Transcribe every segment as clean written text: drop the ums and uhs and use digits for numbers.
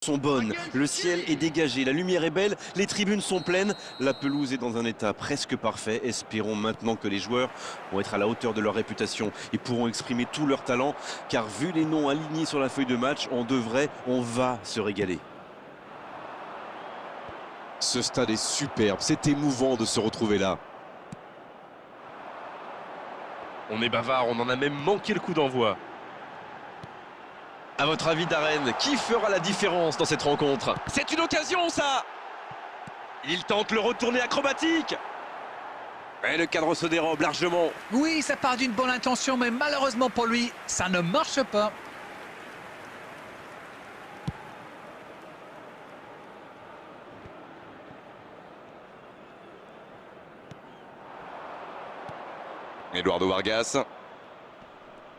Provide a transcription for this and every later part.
sont bonnes, le ciel est dégagé, la lumière est belle, les tribunes sont pleines, la pelouse est dans un état presque parfait. Espérons maintenant que les joueurs vont être à la hauteur de leur réputation et pourront exprimer tout leur talent, car vu les noms alignés sur la feuille de match, on va se régaler. Ce stade est superbe, c'est émouvant de se retrouver là. On est bavard, on en a même manqué le coup d'envoi. À votre avis, Darren, qui fera la différence dans cette rencontre? C'est une occasion, ça! Il tente le retourné acrobatique. Et le cadre se dérobe largement. Oui, ça part d'une bonne intention, mais malheureusement pour lui, ça ne marche pas. Eduardo Vargas.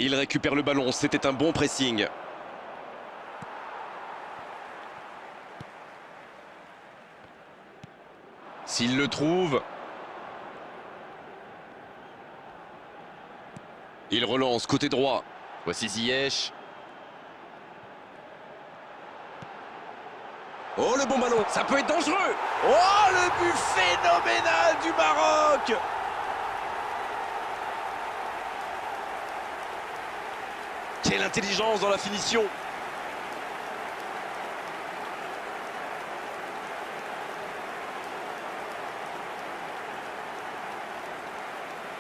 Il récupère le ballon, c'était un bon pressing. S'il le trouve, il relance côté droit. Voici Ziyech. Oh, le bon ballon, ça peut être dangereux. Oh, le but phénoménal du Maroc. Quelle intelligence dans la finition.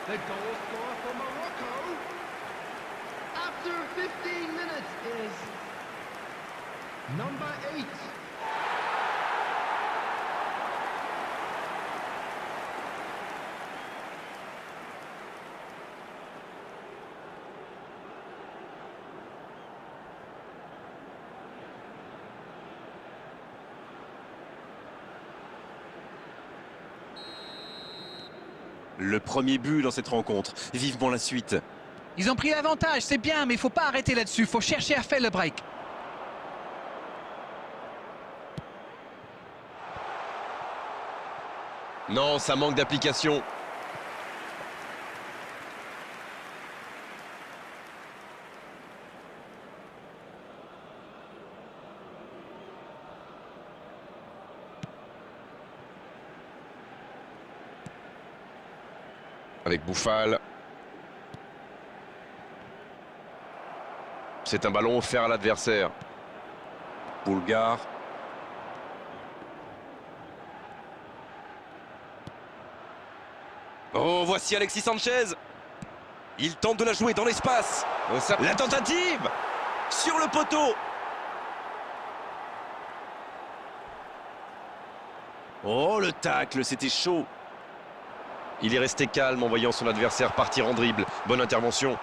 The goal scorer for Morocco after 15 minutes is number 8. Le premier but dans cette rencontre, vivement la suite. Ils ont pris l'avantage, c'est bien, mais il ne faut pas arrêter là-dessus. Il faut chercher à faire le break. Non, ça manque d'application. Avec Bouffal. C'est un ballon offert à l'adversaire. Boulgare. Oh, voici Alexis Sanchez. Il tente de la jouer dans l'espace. La tentative sur le poteau. Oh, le tacle, c'était chaud. Il est resté calme en voyant son adversaire partir en dribble. Bonne intervention.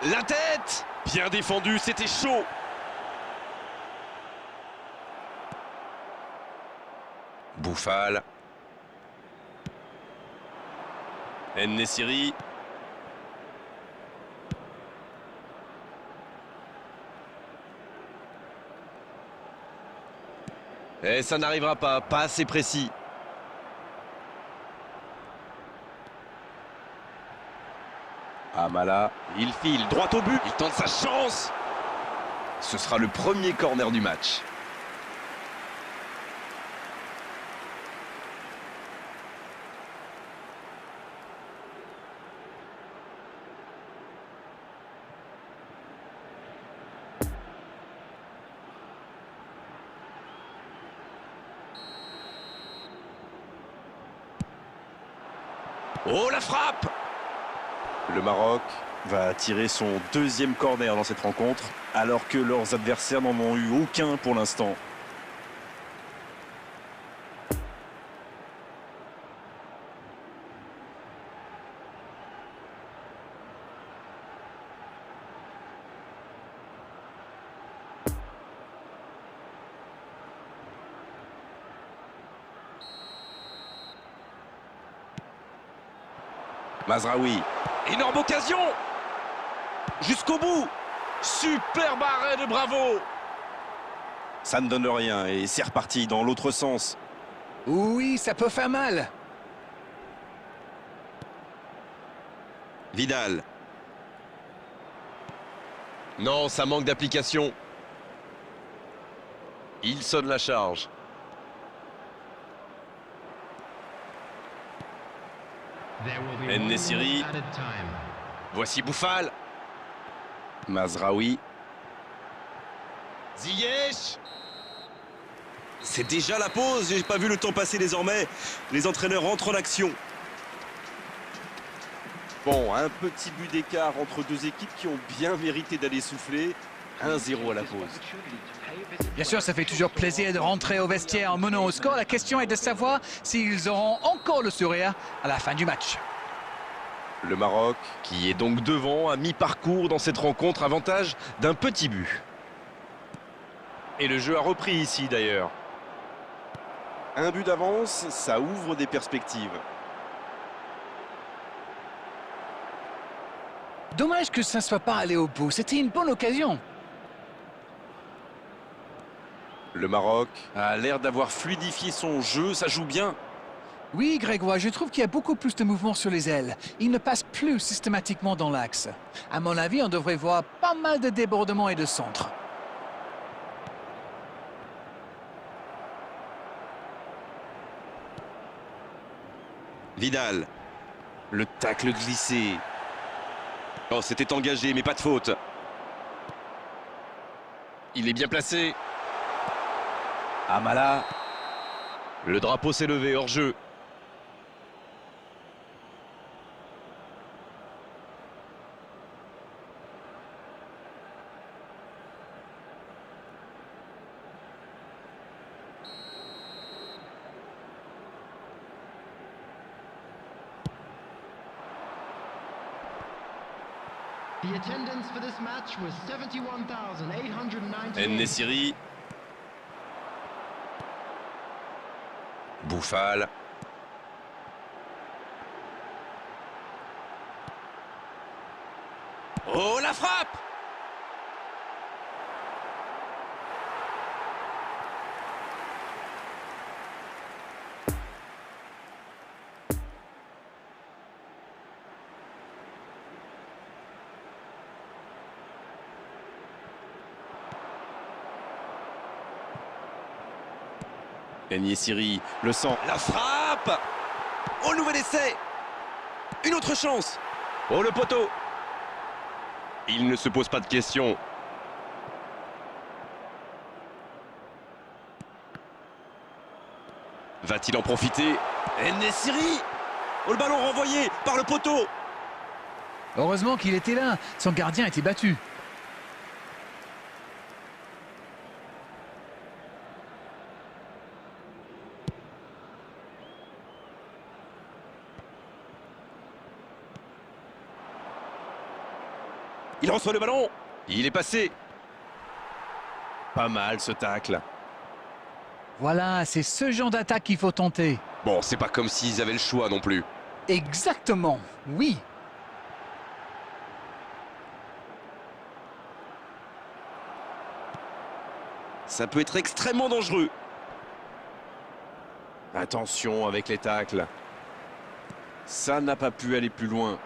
La tête! Bien défendu, c'était chaud. Bouffal. En-Nesyri. Et ça n'arrivera pas assez précis. Amala, Il file droit au but, il tente sa chance. ce sera le premier corner du match. Oh, la frappe! Le Maroc va tirer son deuxième corner dans cette rencontre, alors que leurs adversaires n'en ont eu aucun pour l'instant. Mazraoui. Énorme occasion! Jusqu'au bout! Superbe arrêt de Bravo! Ça ne donne rien et c'est reparti dans l'autre sens. Oui, ça peut faire mal. Vidal. Non, ça manque d'application. Il sonne la charge. En-Nesyri. Voici Bouffal. Mazraoui. Ziyech. C'est déjà la pause, j'ai pas vu le temps passer désormais. Les entraîneurs entrent en action. Bon, un petit but d'écart entre deux équipes qui ont bien mérité d'aller souffler. 1-0 à la pause. Bien sûr, ça fait toujours plaisir de rentrer au vestiaire en menant au score. La question est de savoir s'ils auront encore le sourire à la fin du match. Le Maroc, qui est donc devant à mi-parcours dans cette rencontre, avantage d'un petit but. Et le jeu a repris ici d'ailleurs. Un but d'avance, ça ouvre des perspectives. Dommage que ça ne soit pas allé au bout. C'était une bonne occasion. Le Maroc a l'air d'avoir fluidifié son jeu, ça joue bien. Oui, Grégoire, je trouve qu'il y a beaucoup plus de mouvement sur les ailes. Il ne passe plus systématiquement dans l'axe. À mon avis, on devrait voir pas mal de débordements et de centres. Vidal. Le tacle glissé. Oh, c'était engagé, mais pas de faute. Il est bien placé. Amala. Le drapeau s'est levé hors jeu. The attendance for this match was 71,890. En-Nesyri. Bouffal. Oh, la frappe! En-Nesyri. Le sang. La frappe! Oh, nouvel essai! Une autre chance! Oh, le poteau. Il ne se pose pas de questions. Va-t-il en profiter? En-Nesyri! Oh, le ballon renvoyé par le poteau! Heureusement qu'il était là. Son gardien était battu. Il reçoit le ballon. Il est passé. Pas mal ce tacle. Voilà, c'est ce genre d'attaque qu'il faut tenter. Bon, c'est pas comme s'ils avaient le choix non plus. Exactement, oui. Ça peut être extrêmement dangereux. Attention avec les tacles. Ça n'a pas pu aller plus loin.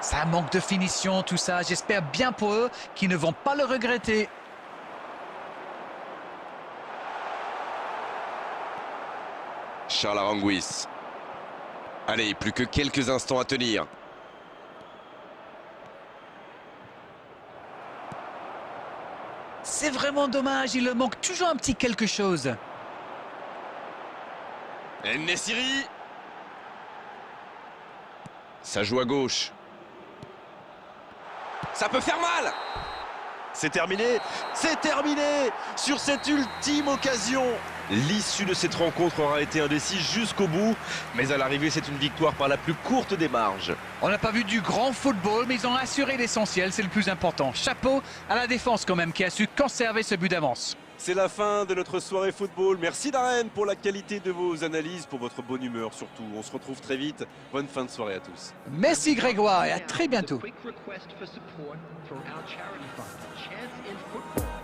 Ça manque de finition, tout ça. J'espère bien pour eux qu'ils ne vont pas le regretter. Charles Aranguis. Allez, plus que quelques instants à tenir. C'est vraiment dommage, il leur manque toujours un petit quelque chose. En-Nesyri. Ça joue à gauche. Ça peut faire mal. C'est terminé. C'est terminé sur cette ultime occasion. L'issue de cette rencontre aura été indécise jusqu'au bout, mais à l'arrivée, c'est une victoire par la plus courte des marges. On n'a pas vu du grand football, mais ils ont assuré l'essentiel, c'est le plus important. Chapeau à la défense quand même, qui a su conserver ce but d'avance. C'est la fin de notre soirée football. Merci Darren pour la qualité de vos analyses, pour votre bonne humeur surtout. On se retrouve très vite. Bonne fin de soirée à tous. Merci Grégoire et à très bientôt. Quick request for support for our charity fund, Chance in Football.